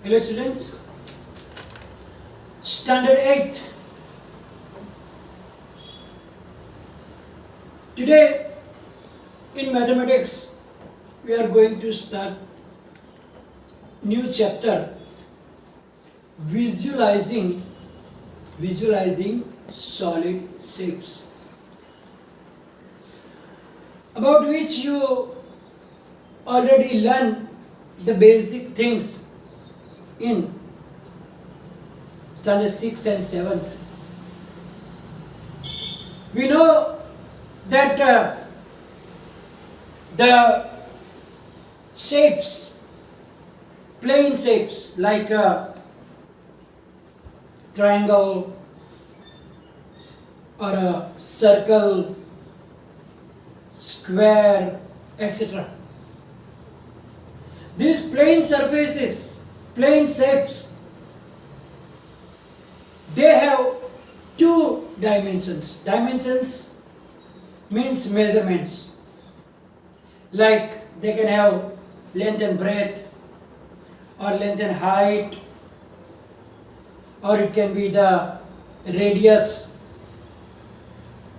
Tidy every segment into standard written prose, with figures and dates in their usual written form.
Hello students, Standard 8. Today in mathematics we are going to start new chapter, visualizing solid shapes, about which you already learned the basic things in standard 6th and 7th. We know that the shapes, plane shapes like a triangle or a circle, square, etc. These plane surfaces, plane shapes, they have two dimensions. Dimensions means measurements. Like they can have length and breadth, or length and height, or it can be the radius,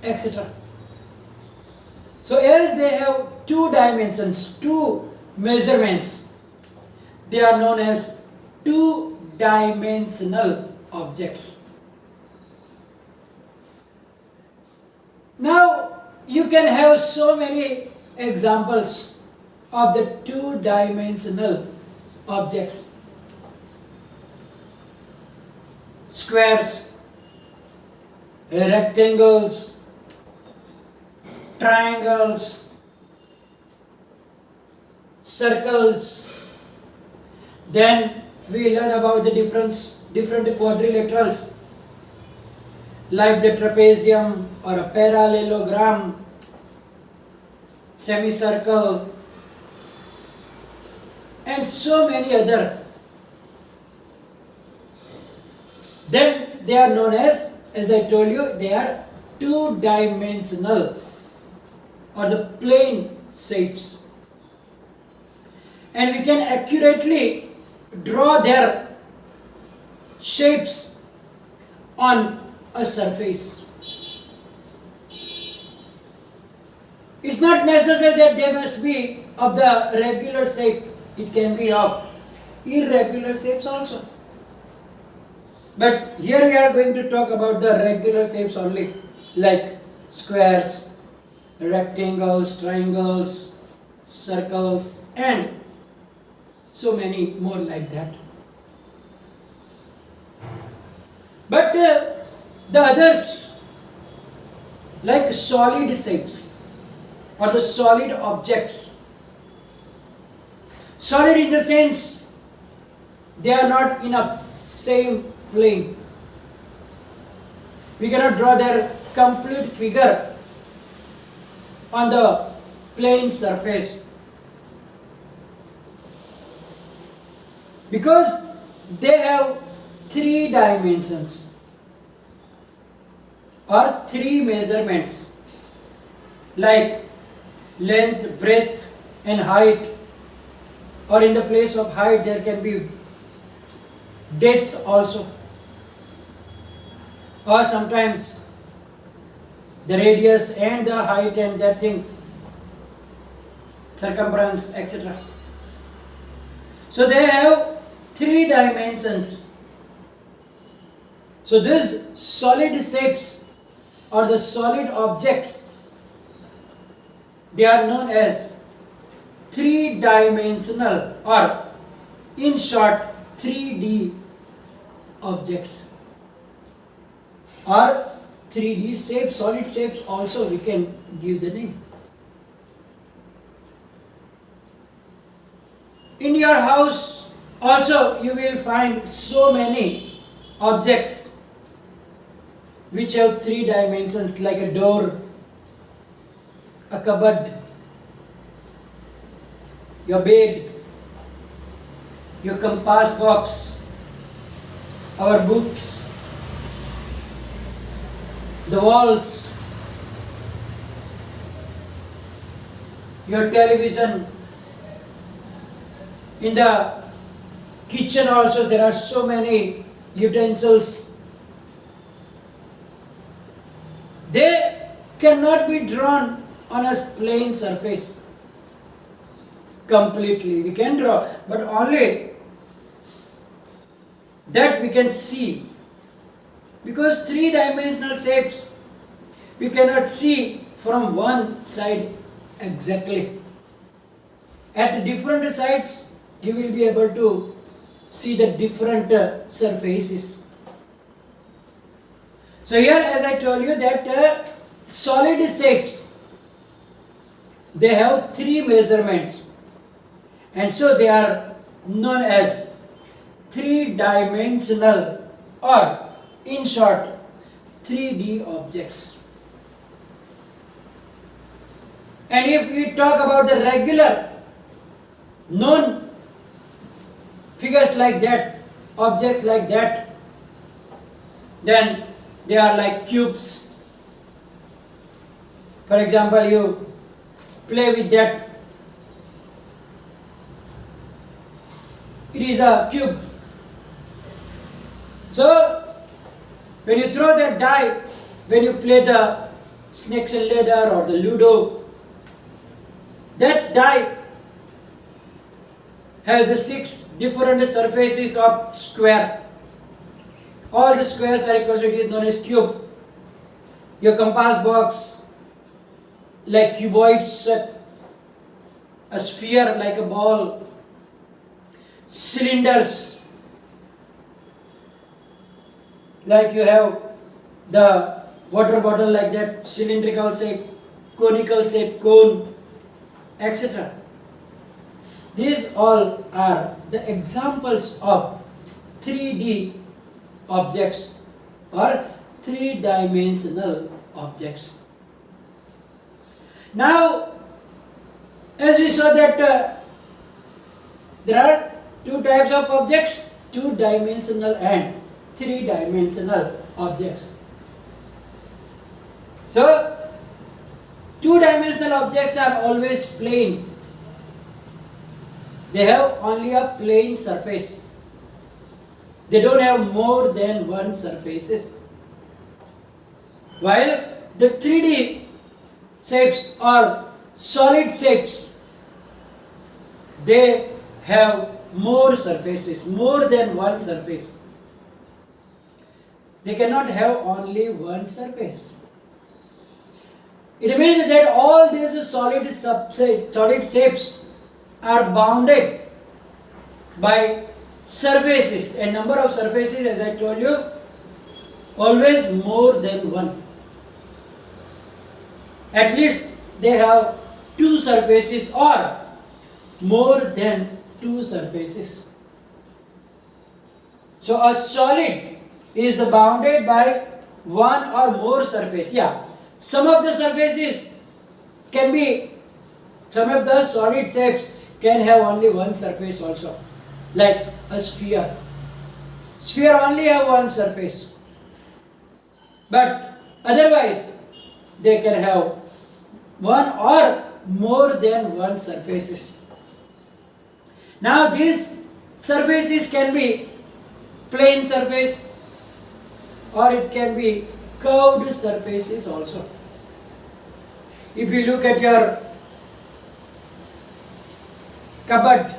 etc. So as they have two dimensions, two measurements, they are known as two-dimensional objects. Now you can have so many examples of the two-dimensional objects. Squares, rectangles, triangles, circles. Then we learn about the different quadrilaterals like the trapezium or a parallelogram, semicircle, and so many other. Then they are known as I told you, they are two-dimensional or the plane shapes. And we can accurately draw their shapes on a surface. It's not necessary that they must be of the regular shape. It can be of irregular shapes also. But here we are going to talk about the regular shapes only, like squares, rectangles, triangles, circles, and so many more like that. But the others, like solid shapes or the solid objects, solid in the sense they are not in a same plane. We cannot draw their complete figure on the plane surface because they have three dimensions or three measurements like length, breadth, and height, or in the place of height there can be depth also, or sometimes the radius and the height and that things, circumference, etc. So they have three dimensions. So these solid shapes or the solid objects, they are known as three-dimensional or in short 3D objects or 3D shapes, solid shapes also we can give the name. In your house also you will find so many objects which have three dimensions, like a door, a cupboard, your bed, your compass box, our books, the walls, your television, in the Kitchen also, there are so many utensils. They cannot be drawn on a plain surface completely. We can draw, but only that we can see. Because three-dimensional shapes we cannot see from one side exactly. At different sides, you will be able to see the different surfaces. So here, as I told you, that solid shapes, they have three measurements, and so they are known as three-dimensional, or in short, 3D objects. And if we talk about the regular known figures like that, objects like that, then they are like cubes. For example, you play with that. It is a cube. So, when you throw that die, when you play the snakes and ladder or the Ludo, that die has the 6 different surfaces of square. All the squares are equal to, it is known as cube. Your compass box, like cuboid shape, a sphere like a ball, cylinders, like you have the water bottle like that, cylindrical shape, conical shape, cone, etc. These all are the examples of 3D objects or three-dimensional objects. Now, as we saw that there are two types of objects, two-dimensional and three-dimensional objects. So, two-dimensional objects are always plane. They have only a plane surface. They don't have more than one surfaces. While the 3D shapes or solid shapes, they have more surfaces, more than one surface. They cannot have only one surface. It means that all these solid shapes are bounded by surfaces, a number of surfaces, as I told you, always more than one. At least they have two surfaces or more than two surfaces. So a solid is bounded by one or more surface. Yeah, some of the surfaces can be, some of the solid shapes can have only one surface also, like a sphere. Sphere only have one surface, but otherwise they can have one or more than one surfaces. Now these surfaces can be plane surface or it can be curved surfaces also. If you look at your cupboard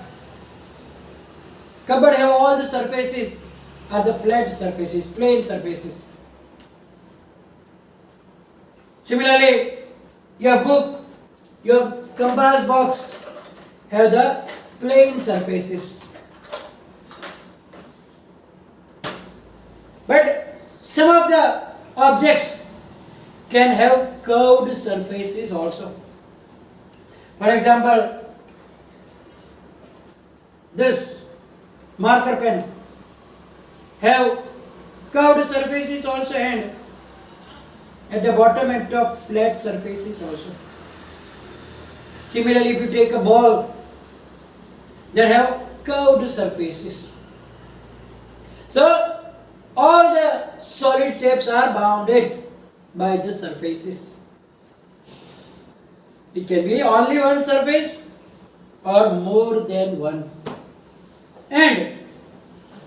have all the surfaces are the flat surfaces, plane surfaces. Similarly, your book, your compass box have the plane surfaces. But some of the objects can have curved surfaces also. For example, this marker pen have curved surfaces also, and at the bottom and top flat surfaces also. Similarly, if you take a ball that have curved surfaces. So all the solid shapes are bounded by the surfaces. It can be only one surface or more than one. And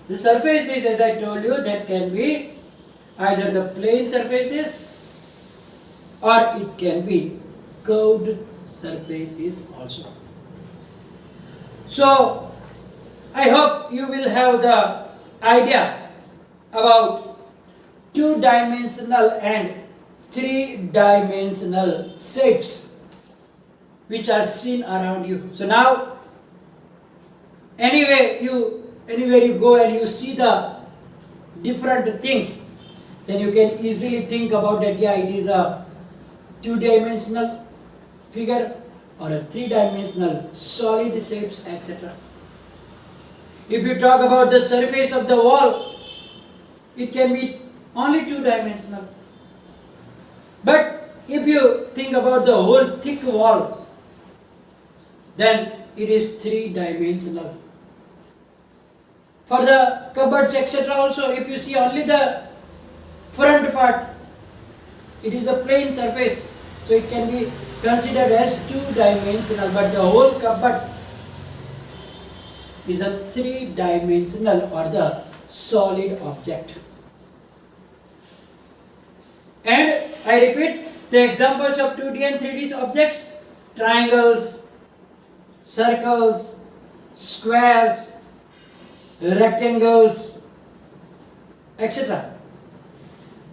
The surfaces, as I told you, that can be either the plane surfaces or it can be curved surfaces also. So, I hope you will have the idea about two-dimensional and three-dimensional shapes which are seen around you. So now, anywhere you go and you see the different things, then you can easily think about that, yeah, it is a two-dimensional figure or a three-dimensional solid shapes, etc. If you talk about the surface of the wall, it can be only two-dimensional. But if you think about the whole thick wall, then it is three-dimensional. For the cupboards, etc. also, if you see only the front part, it is a plain surface, so it can be considered as two-dimensional, but the whole cupboard is a three-dimensional or the solid object. And I repeat, the examples of 2D and 3D objects: triangles, circles, squares, rectangles, etc.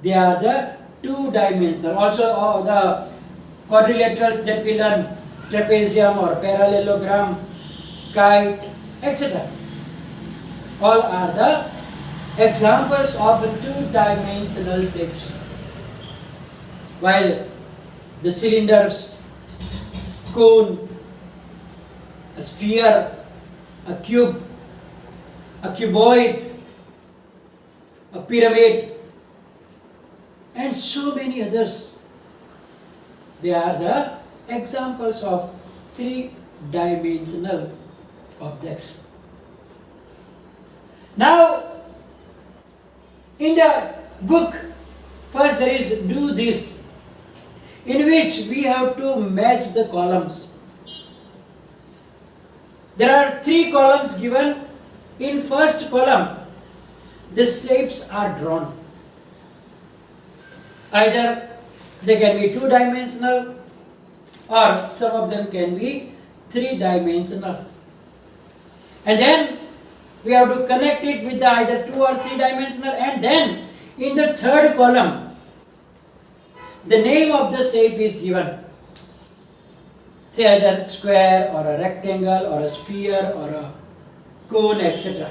They are the two-dimensional. Also the quadrilaterals that we learn, trapezium or parallelogram, kite, etc. All are the examples of two-dimensional shapes. While the cylinders, cone, a sphere, a cube, a cuboid, a pyramid, and so many others, they are the examples of three-dimensional objects. Now, in the book, first there is do this, in which we have to match the columns. There are three columns given. In first column, the shapes are drawn. Either they can be two-dimensional or some of them can be three-dimensional. And then we have to connect it with the either two or three-dimensional, and then in the third column, the name of the shape is given. Say either square or a rectangle or a sphere or a cone, etc.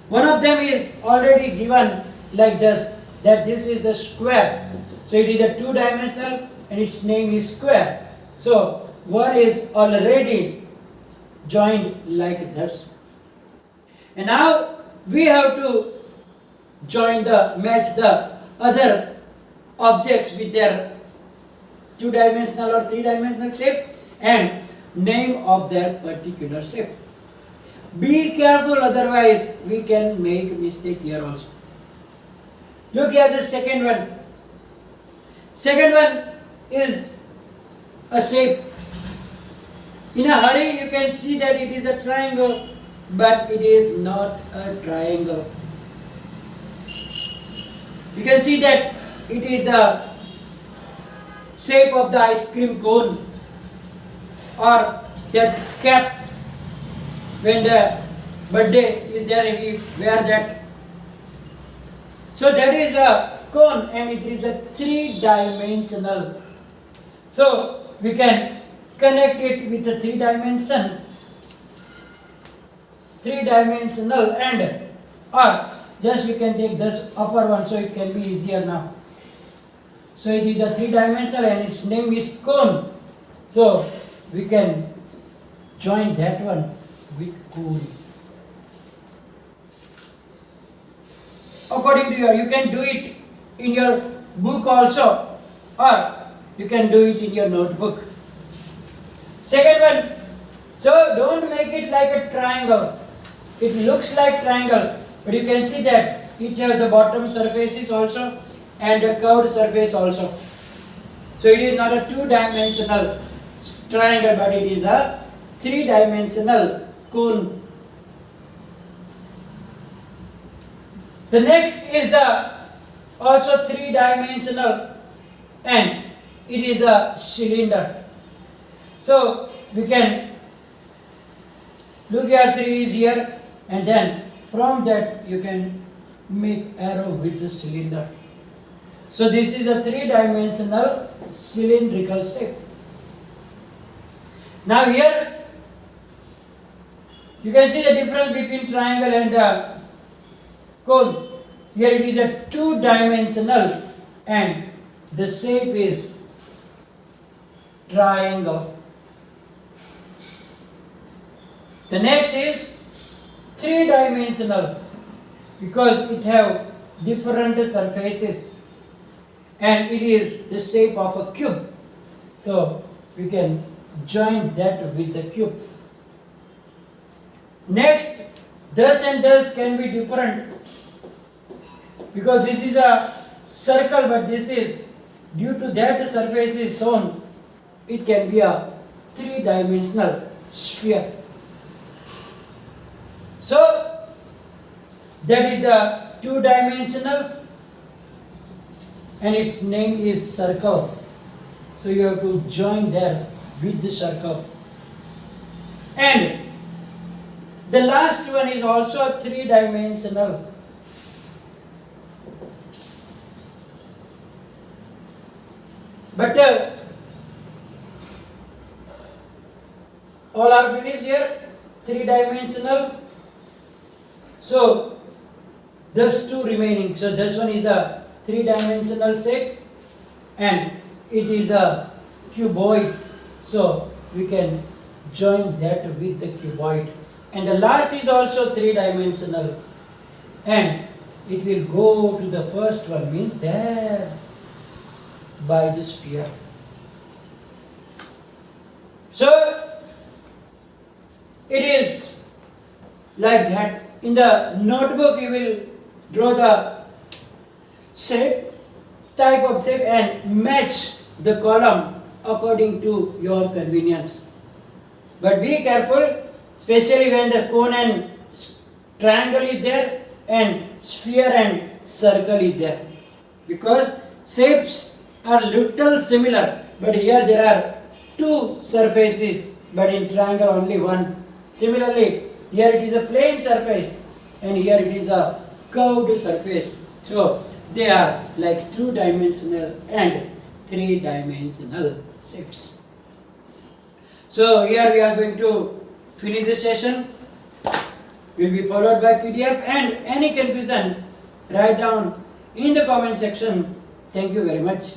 One of them is already given like this, that this is the square. So it is a two-dimensional and its name is square. So one is already joined like this. And now we have to match the other objects with their two-dimensional or three-dimensional shape and name of their particular shape. Be careful, otherwise we can make mistake here also. Look at the second one. Second one is a shape. In a hurry you can see that it is a triangle, but it is not a triangle. You can see that it is the shape of the ice cream cone or that cap. When the birthday is there, we wear that. So that is a cone and it is a three-dimensional. So we can connect it with a three-dimensional and or just we can take this upper one, so it can be easier now. So it is a three-dimensional and its name is cone. So we can join that one with cone. According to you can do it in your book also, or you can do it in your notebook. Second one, so don't make it like a triangle. It looks like triangle, but you can see that it has the bottom surfaces also and the curved surface also. So it is not a two-dimensional triangle, but it is a three-dimensional cone. The next is the also three-dimensional, and it is a cylinder. So we can look here, 3 is here, and then from that you can make arrow with the cylinder. So this is a three-dimensional cylindrical shape. Now here you can see the difference between triangle and cone. Here it is a two-dimensional and the shape is triangle. The next is three-dimensional because it have different surfaces and it is the shape of a cube. So we can join that with the cube. Next, thus and thus can be different because this is a circle, but this is due to that the surface is shown, it can be a three-dimensional sphere. So that is the two-dimensional and its name is circle. So you have to join there with the circle. And the last one is also three-dimensional. But all are finished here, three-dimensional. So thus two remaining. So this one is a three-dimensional shape and it is a cuboid. So we can join that with the cuboid. And the last is also three-dimensional and it will go to the first one, means there by the sphere. So it is like that. In the notebook you will draw the shape, type of shape and match the column according to your convenience. But be careful, especially when the cone and triangle is there and sphere and circle is there, because shapes are little similar, but here there are two surfaces, but in triangle only one. Similarly, here it is a plane surface and here it is a curved surface. So they are like two-dimensional and three-dimensional shapes. So here we are going to finish this session. Will be followed by PDF, and any confusion write down in the comment section. Thank you very much.